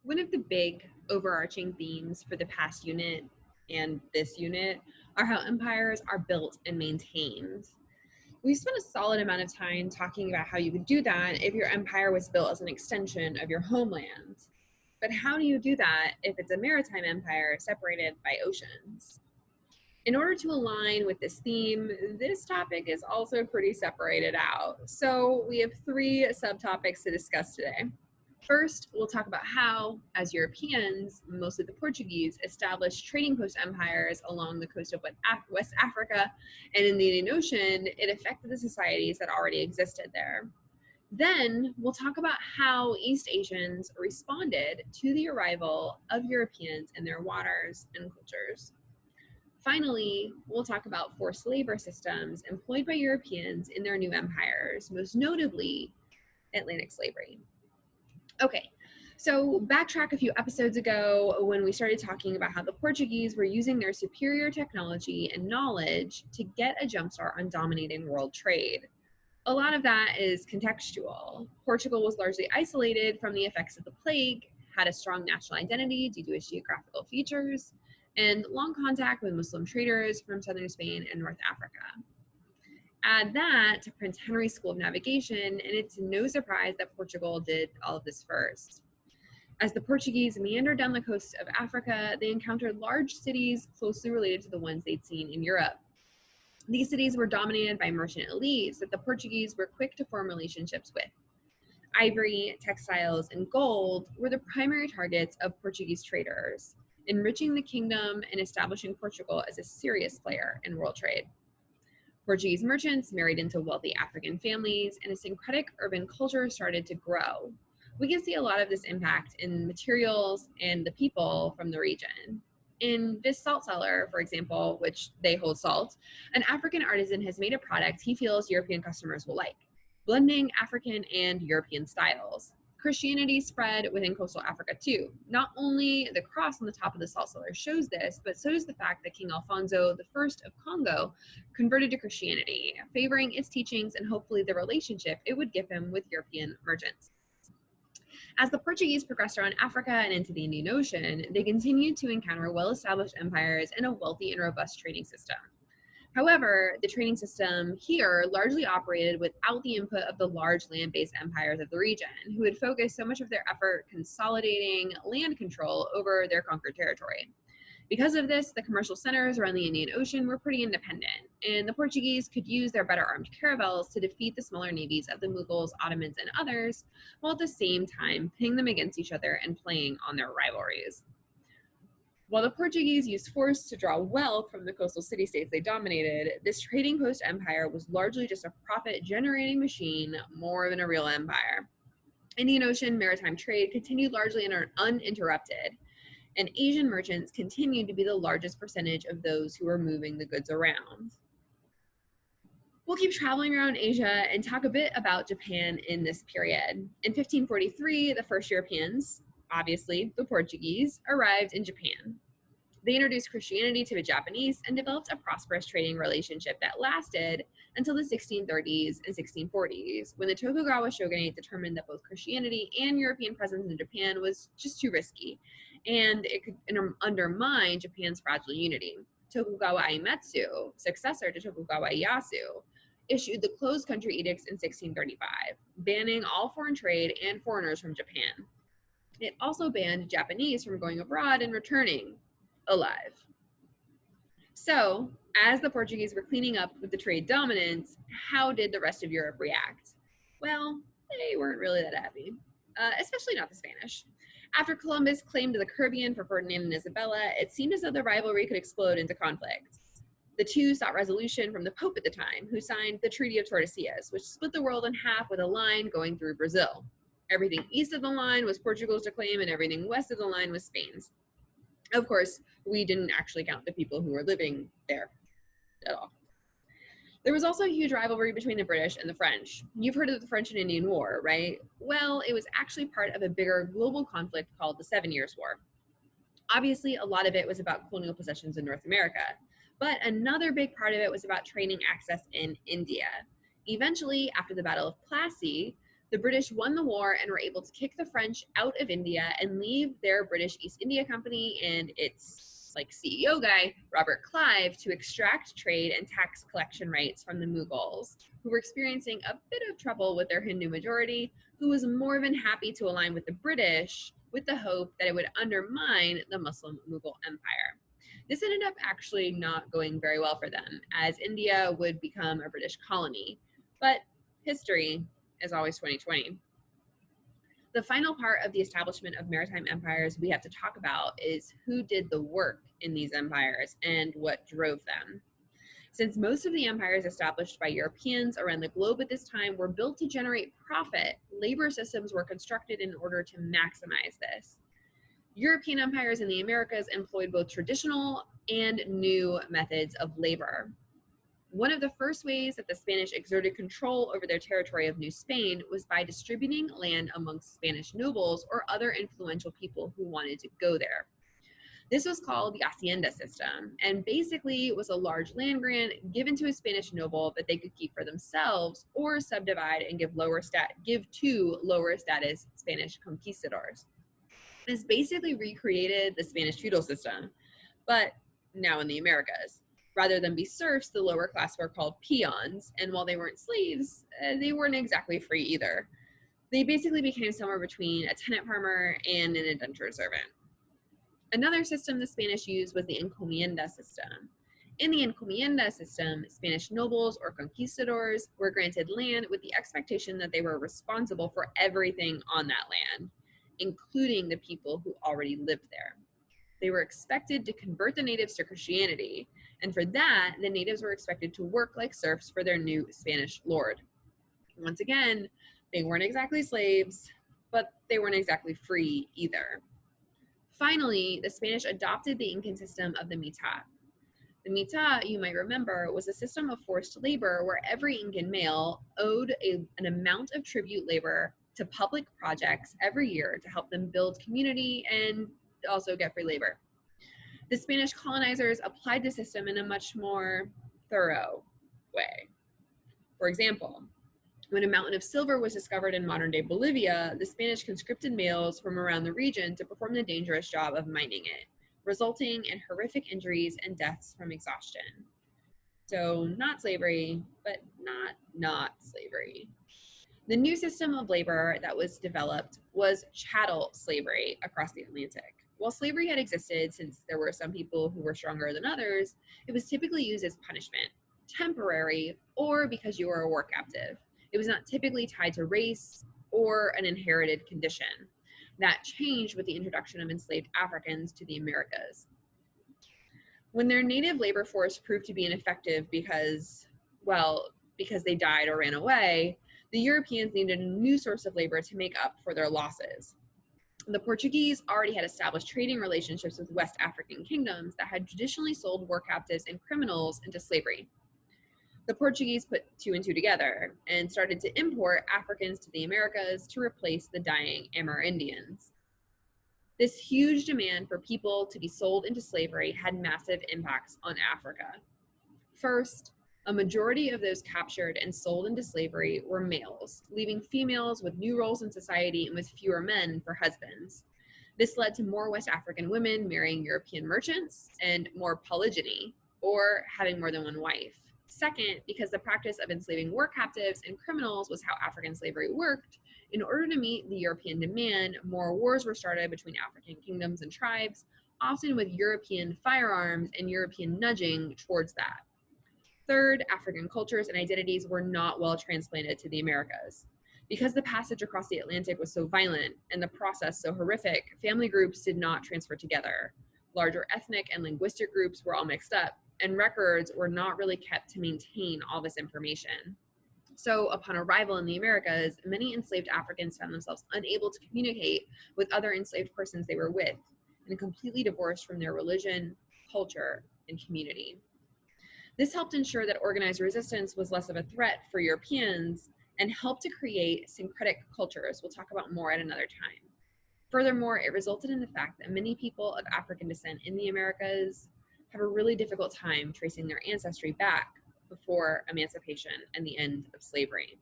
One of the big overarching themes for the past unit and this unit are how empires are built and maintained. We've spent a solid amount of time talking about how you could do that if your empire was built as an extension of your homeland. But how do you do that if it's a maritime empire separated by oceans? In order to align with this theme, this topic is also pretty separated out. So we have three subtopics to discuss today. First, we'll talk about how, as Europeans, mostly the Portuguese, established trading post empires along the coast of West Africa and in the Indian Ocean, it affected the societies that already existed there. Then, we'll talk about how East Asians responded to the arrival of Europeans in their waters and cultures. Finally, we'll talk about forced labor systems employed by Europeans in their new empires, most notably Atlantic slavery. Okay, so backtrack a few episodes ago when we started talking about how the Portuguese were using their superior technology and knowledge to get a jumpstart on dominating world trade. A lot of that is contextual. Portugal was largely isolated from the effects of the plague, had a strong national identity due to its geographical features, and long contact with Muslim traders from southern Spain and North Africa. Add that to Prince Henry's School of Navigation, and it's no surprise that Portugal did all of this first. As the Portuguese meandered down the coast of Africa, they encountered large cities closely related to the ones they'd seen in Europe. These cities were dominated by merchant elites that the Portuguese were quick to form relationships with. Ivory, textiles, and gold were the primary targets of Portuguese traders, enriching the kingdom and establishing Portugal as a serious player in world trade. Portuguese merchants married into wealthy African families, and a syncretic urban culture started to grow. We can see a lot of this impact in materials and the people from the region. In this salt cellar, for example, which they hold salt, an African artisan has made a product he feels European customers will like, blending African and European styles. Christianity spread within coastal Africa too. Not only the cross on the top of the salt cellar shows this, but so does the fact that King Alfonso I of Congo converted to Christianity, favoring its teachings and hopefully the relationship it would give him with European merchants. As the Portuguese progressed around Africa and into the Indian Ocean, they continued to encounter well-established empires and a wealthy and robust trading system. However, the trading system here largely operated without the input of the large land-based empires of the region, who had focused so much of their effort consolidating land control over their conquered territory. Because of this, the commercial centers around the Indian Ocean were pretty independent, and the Portuguese could use their better armed caravels to defeat the smaller navies of the Mughals, Ottomans, and others, while at the same time pitting them against each other and playing on their rivalries. While the Portuguese used force to draw wealth from the coastal city-states they dominated, this trading post empire was largely just a profit-generating machine more than a real empire. Indian Ocean maritime trade continued largely uninterrupted, and Asian merchants continued to be the largest percentage of those who were moving the goods around. We'll keep traveling around Asia and talk a bit about Japan in this period. In 1543, the first Europeans, obviously the Portuguese, arrived in Japan. They introduced Christianity to the Japanese and developed a prosperous trading relationship that lasted until the 1630s and 1640s, when the Tokugawa shogunate determined that both Christianity and European presence in Japan was just too risky, and it could undermine Japan's fragile unity. Tokugawa Iemitsu, successor to Tokugawa Ieyasu, issued the Closed Country Edicts in 1635, banning all foreign trade and foreigners from Japan. It also banned Japanese from going abroad and returning alive. So, as the Portuguese were cleaning up with the trade dominance, how did the rest of Europe react? Well, they weren't really that happy, especially not the Spanish. After Columbus claimed the Caribbean for Ferdinand and Isabella, it seemed as though the rivalry could explode into conflict. The two sought resolution from the Pope at the time, who signed the Treaty of Tordesillas, which split the world in half with a line going through Brazil. Everything east of the line was Portugal's to claim, and everything west of the line was Spain's. Of course, we didn't actually count the people who were living there at all. There was also a huge rivalry between the British and the French. You've heard of the French and Indian War, right? Well, it was actually part of a bigger global conflict called the 7 Years' War. Obviously, a lot of it was about colonial possessions in North America, but another big part of it was about trading access in India. Eventually, after the Battle of Plassey, The British won the war and were able to kick the French out of India and leave their British East India Company and its CEO guy, Robert Clive, to extract trade and tax collection rights from the Mughals, who were experiencing a bit of trouble with their Hindu majority, who was more than happy to align with the British with the hope that it would undermine the Muslim Mughal Empire. This ended up actually not going very well for them, as India would become a British colony. But history is always 2020. The final part of the establishment of maritime empires we have to talk about is who did the work in these empires and what drove them. Since most of the empires established by Europeans around the globe at this time were built to generate profit, labor systems were constructed in order to maximize this. European empires in the Americas employed both traditional and new methods of labor. One of the first ways that the Spanish exerted control over their territory of New Spain was by distributing land amongst Spanish nobles or other influential people who wanted to go there. This was called the hacienda system, and basically was a large land grant given to a Spanish noble that they could keep for themselves or subdivide and give to lower status Spanish conquistadors. This basically recreated the Spanish feudal system, but now in the Americas. Rather than be serfs, the lower class were called peons, and while they weren't slaves, they weren't exactly free either. They basically became somewhere between a tenant farmer and an indentured servant. Another system the Spanish used was the encomienda system. In the encomienda system, Spanish nobles or conquistadors were granted land with the expectation that they were responsible for everything on that land, including the people who already lived there. They were expected to convert the natives to Christianity, and for that, the natives were expected to work like serfs for their new Spanish lord. Once again, they weren't exactly slaves, but they weren't exactly free either. Finally, the Spanish adopted the Incan system of the mitad. The mitad, you might remember, was a system of forced labor where every Incan male owed an amount of tribute labor to public projects every year to help them build community and also get free labor. The Spanish colonizers applied the system in a much more thorough way. For example, when a mountain of silver was discovered in modern-day Bolivia, the Spanish conscripted males from around the region to perform the dangerous job of mining it, resulting in horrific injuries and deaths from exhaustion. So not slavery, but not slavery. The new system of labor that was developed was chattel slavery across the Atlantic. While slavery had existed since there were some people who were stronger than others, it was typically used as punishment, temporary, or because you were a war captive. It was not typically tied to race or an inherited condition. That changed with the introduction of enslaved Africans to the Americas. When their native labor force proved to be ineffective because they died or ran away, the Europeans needed a new source of labor to make up for their losses. The Portuguese already had established trading relationships with West African kingdoms that had traditionally sold war captives and criminals into slavery. The Portuguese put two and two together and started to import Africans to the Americas to replace the dying Amerindians. This huge demand for people to be sold into slavery had massive impacts on Africa. First, a majority of those captured and sold into slavery were males, leaving females with new roles in society and with fewer men for husbands. This led to more West African women marrying European merchants and more polygyny, or having more than one wife. Second, because the practice of enslaving war captives and criminals was how African slavery worked, in order to meet the European demand, more wars were started between African kingdoms and tribes, often with European firearms and European nudging towards that. Third, African cultures and identities were not well transplanted to the Americas. Because the passage across the Atlantic was so violent and the process so horrific, family groups did not transfer together. Larger ethnic and linguistic groups were all mixed up, and records were not really kept to maintain all this information. So upon arrival in the Americas, many enslaved Africans found themselves unable to communicate with other enslaved persons they were with, and completely divorced from their religion, culture, and community. This helped ensure that organized resistance was less of a threat for Europeans and helped to create syncretic cultures we'll talk about more at another time. Furthermore, it resulted in the fact that many people of African descent in the Americas have a really difficult time tracing their ancestry back before emancipation and the end of slavery.